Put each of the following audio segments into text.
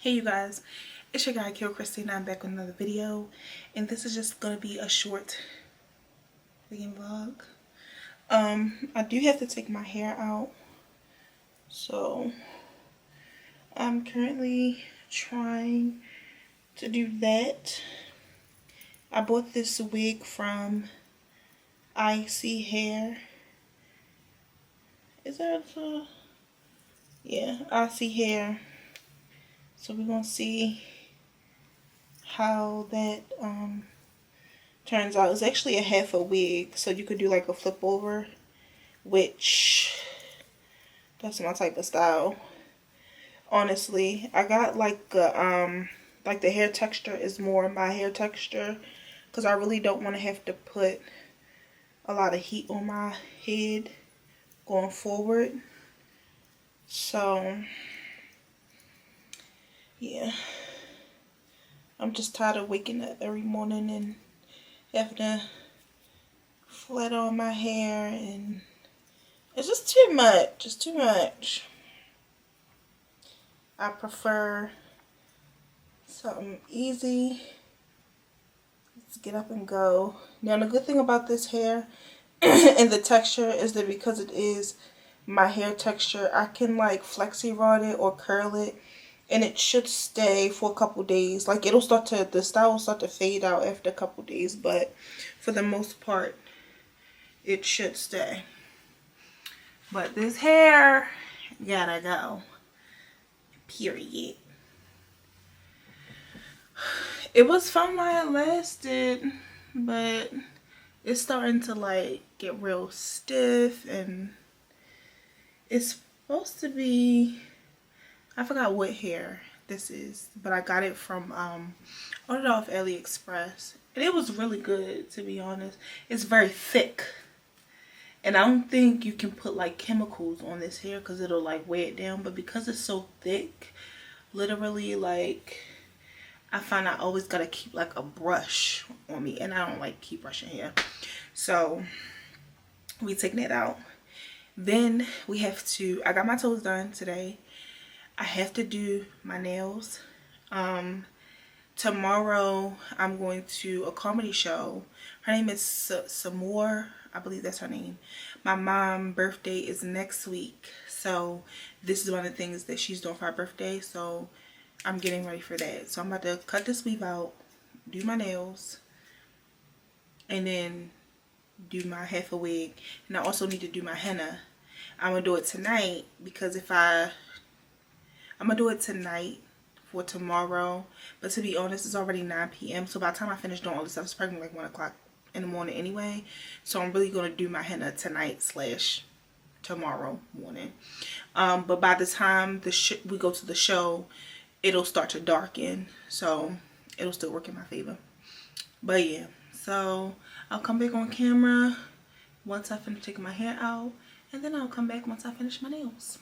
Hey you guys, it's your guy Kill Christine. I'm back with another video, and this is just gonna be a short vegan vlog. I do have to take my hair out, so I'm currently trying to do that. I bought this wig from Icy Hair. Is that yeah, Icy Hair. So we're gonna see how that turns out. It's actually a half a wig, so you could do like a flip over, which that's my type of style. Honestly, I got like the hair texture is more my hair texture, because I really don't want to have to put a lot of heat on my head going forward. So yeah, I'm just tired of waking up every morning and having to flat on my hair, and it's just too much. It's too much. I prefer something easy. Let's get up and go. Now the good thing about this hair and the texture is that because it is my hair texture, I can like flexi rod it or curl it, and it should stay for a couple days. Like the style will start to fade out after a couple days, but for the most part it should stay. But this hair gotta go, period. It was fun while it lasted, but it's starting to like get real stiff, and it's supposed to be, I forgot what hair this is, but I got it from ordered off AliExpress, and it was really good, to be honest. It's very thick, and I don't think you can put like chemicals on this hair because it'll like weigh it down, but because it's so thick, literally, like, I find I always gotta keep like a brush on me, and I don't like keep brushing hair. So we taking it out. Then we have to, I got my toes done today. I have to do my nails. Tomorrow I'm going to a comedy show. Her name is Samore, I believe that's her name. My mom's birthday is next week, so this is one of the things that she's doing for her birthday, so I'm getting ready for that. So I'm about to cut this weave out, do my nails, and then do my half a wig. And I also need to do my henna. I'm gonna do it tonight, because I'm gonna do it tonight for tomorrow, but to be honest, it's already 9 p.m. so by the time I finish doing all this stuff, it's probably like 1 o'clock in the morning anyway. So I'm really gonna do my henna tonight / tomorrow morning. But by the time we go to the show, it'll start to darken, so it'll still work in my favor. But yeah, so I'll come back on camera once I finish taking my hair out, and then I'll come back once I finish my nails.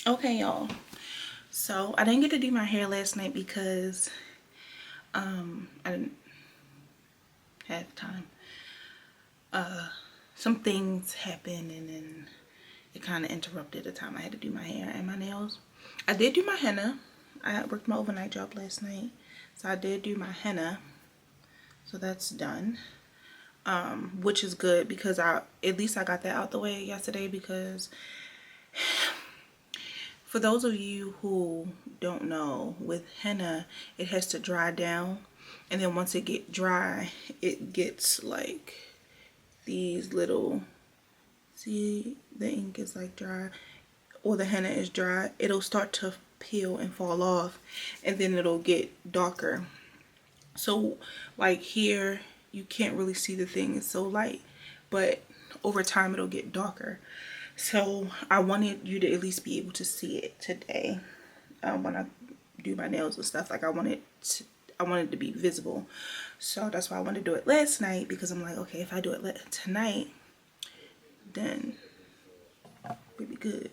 Okay, y'all, So I didn't get to do my hair last night because I didn't have time. Some things happened and then it kind of interrupted the time I had to do my hair and my nails. I did do my henna. I worked my overnight job last night, so I did do my henna. So that's done, which is good because at least I got that out the way yesterday. Because for those of you who don't know, with henna it has to dry down, and then once it get dry, it gets like these little, see, the ink is like dry, or the henna is dry, it'll start to peel and fall off, and then it'll get darker. So like here you can't really see the thing, it's so light, but over time it'll get darker. So I wanted you to at least be able to see it today, when I do my nails and stuff. Like I wanted to be visible. So that's why I wanted to do it last night, because I'm like, okay, if I do it tonight, then we'll be good.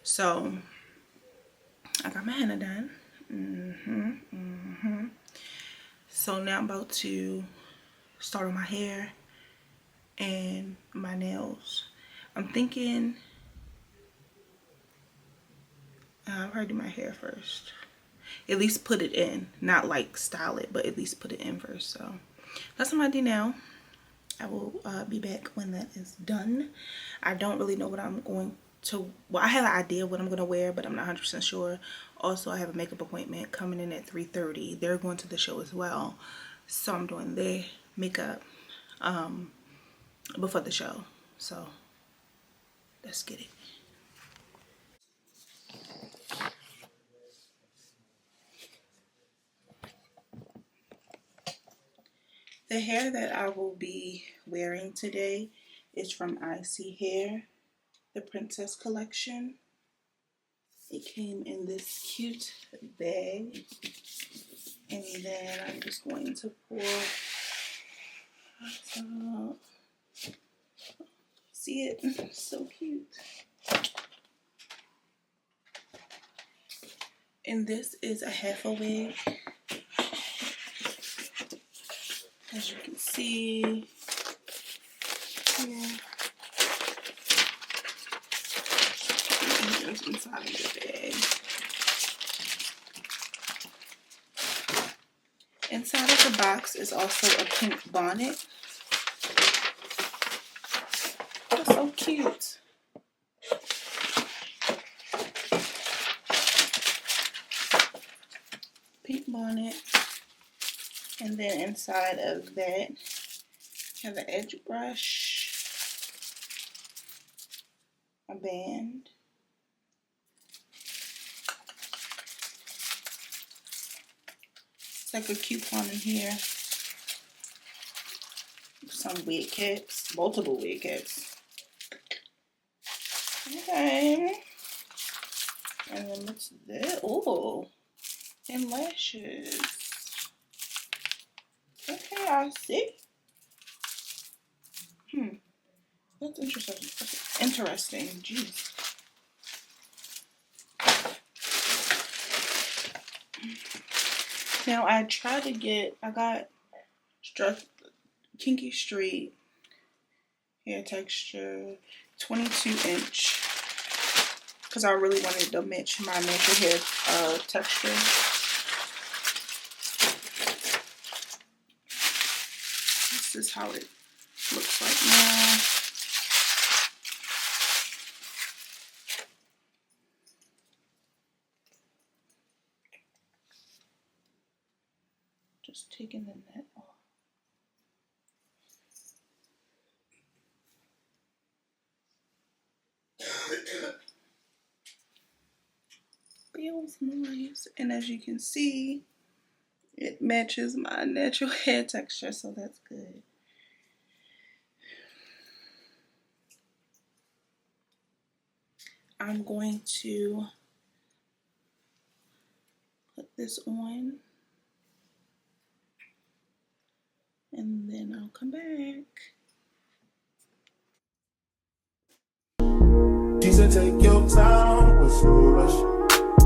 So I got my henna done. So now I'm about to start on my hair and my nails. I'm thinking I'll probably do my hair first. At least put it in, not like style it, but at least put it in first. So that's what I'm gonna do now. I will be back when that is done. I don't really know what I'm going to, well, I have an idea of what I'm going to wear, but I'm not 100% sure. Also, I have a makeup appointment coming in at 3:30. They're going to the show as well. So I'm doing their makeup before the show. So let's get it. The hair that I will be wearing today is from Icy Hair, the Princess Collection. It came in this cute bag. And then I'm just going to pour some. See it? So cute. And this is a half a wig. As you can see here. And inside of the bag. Inside of the box is also a pink bonnet. That's so cute. Pink bonnet. And then inside of that, have an edge brush, a band, it's like a coupon in here, some wig caps, multiple wig caps. Okay. And then what's this? Oh, and lashes. Okay, I see. That's interesting. That's interesting. Jeez. Now I got Kinky Straight hair texture, 22-inch, because I really wanted to match my natural hair texture. This is how it looks like now. Just taking the net off. Feels nice, and as you can see, it matches my natural hair texture, so that's good. I'm going to put this on, and then I'll come back. She said, take your time, what's no rush?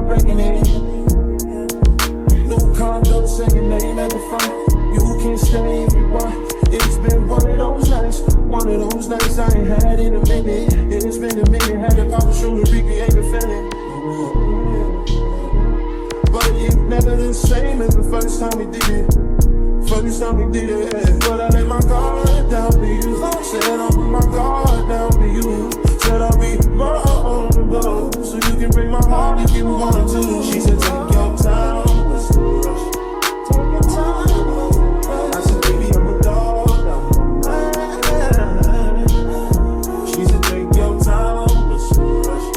breaking it. No condo saying they never front. You can stay if you want. It's been one of those nights I ain't had in a minute. It's been a minute, had to pop a shoe to recreate the feeling. But it's never the same as the first time we did it. But I let my guard down for you. Said I'll put my guard down for you. Said I'll be vulnerable, so you can break my heart if you want to. She said take your time, what's the rush? Take your time. I said baby I'm a dog. She said take your time, what's the rush?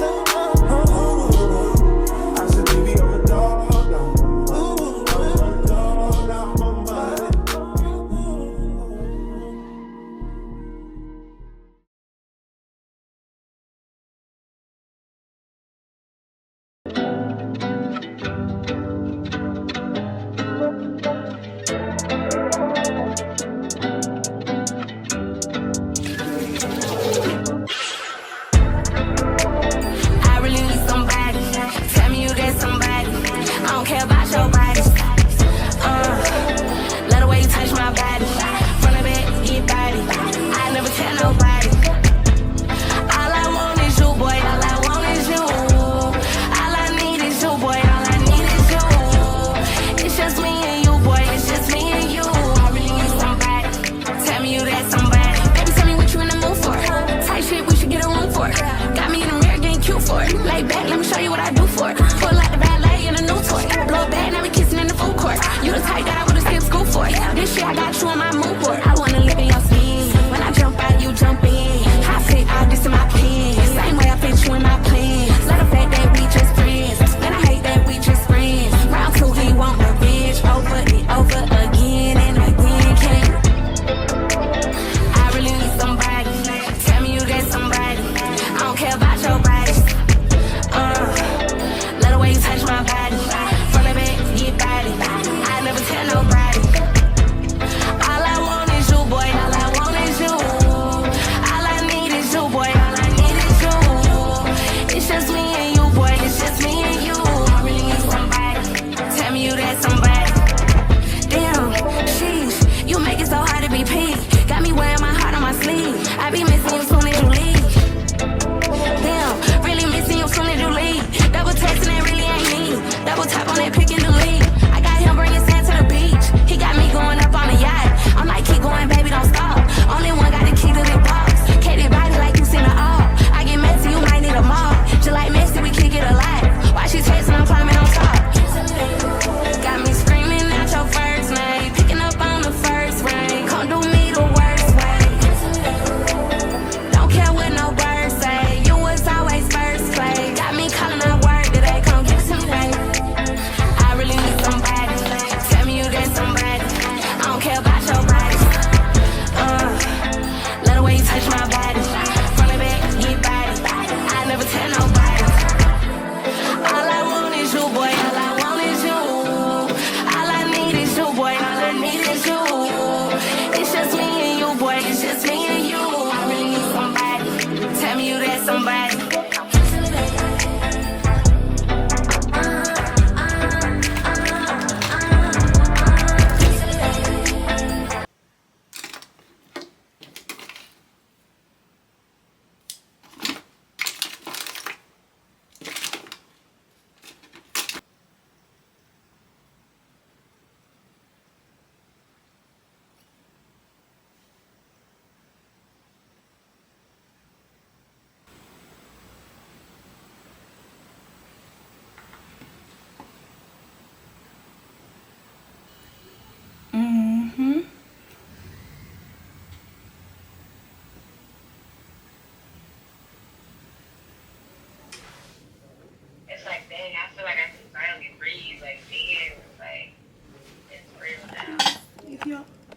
I said baby I'm a dog.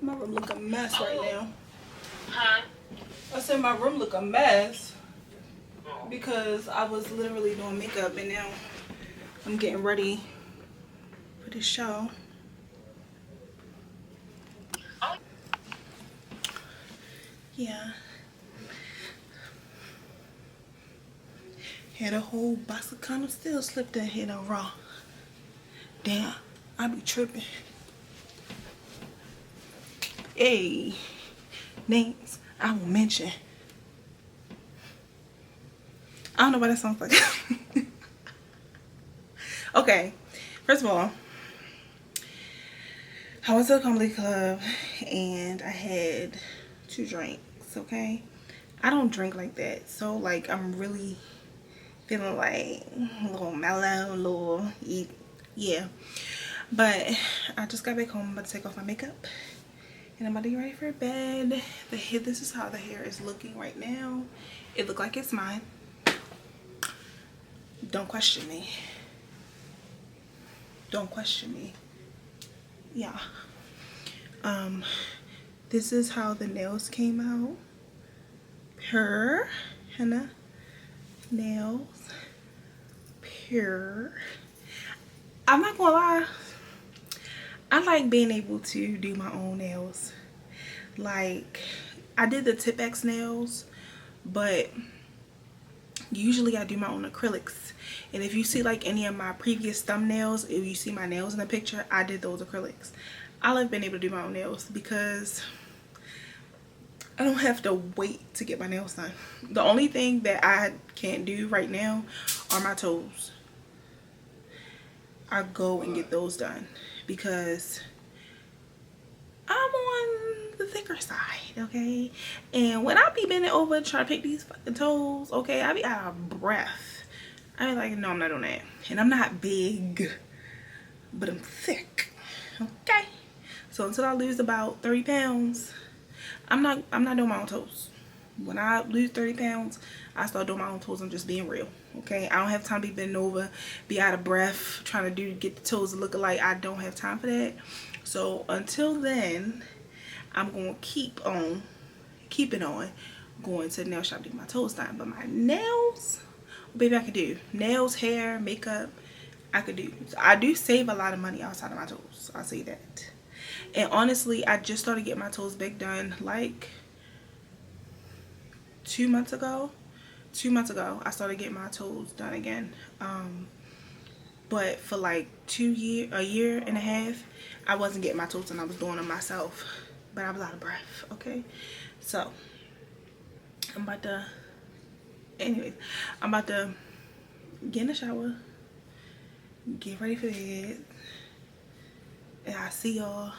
My room look a mess right now. I said my room look a mess because I was literally doing makeup and now I'm getting ready for the show. Yeah. Had a whole box of condoms, still slipped that head on raw. Damn, I be tripping. Hey, names I will mention. I don't know what that sounds like. Okay, first of all, I went to a comedy club and I had 2 drinks, okay? I don't drink like that, so like I'm really feeling like a little mellow, a little, yeah. But I just got back home. I'm about to take off my makeup and I'm about to get ready for bed. The hair, this is how the hair is looking right now. It look like it's mine. Don't question me. Don't question me. Yeah. This is how the nails came out. Pure henna nails. Pure. I'm not gonna lie, I like being able to do my own nails. Like, I did the Tipex nails, but usually I do my own acrylics. And if you see like any of my previous thumbnails, if you see my nails in the picture, I did those acrylics. I love being able to do my own nails because I don't have to wait to get my nails done. The only thing that I can't do right now are my toes. I go and get those done because I'm on the thicker side, okay? And when I be bending over trying to pick these fucking toes, okay, I be out of breath. I be like, no, I'm not doing that. And I'm not big, but I'm thick, okay? So until I lose about 30 pounds, I'm not doing my own toes. When I lose 30 pounds, I start doing my own toes. I'm just being real, okay? I don't have time to be bending over, be out of breath, trying to get the toes to look alike. I don't have time for that. So until then, I'm going to keep on going to the nail shop to get my toes done. But my nails, baby, I could do. Nails, hair, makeup, I could do. So I do save a lot of money outside of my toes. I'll say that. And honestly, I just started getting my toes back done like 2 months ago. 2 months ago, I started getting my toes done again. But for like a year and a half, I wasn't getting my toes done. I was doing them myself. But I was out of breath, okay? So, I'm about to get in the shower, get ready for bed, and I'll see y'all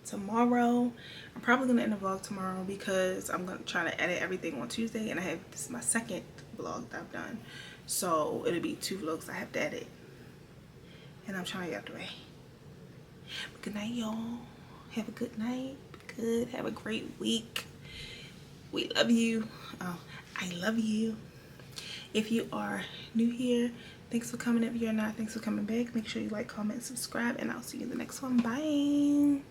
tomorrow. I'm probably gonna end the vlog tomorrow because I'm gonna try to edit everything on Tuesday, and this is my second vlog that I've done, so it'll be 2 vlogs I have to edit, and I'm trying to get out the way. But good night, y'all. Have a good night. Be good. Have a great week. We love you. Oh, I love you. If you are new here, thanks for coming. If you're not, thanks for coming back. Make sure you like, comment, subscribe, and I'll see you in the next one. Bye.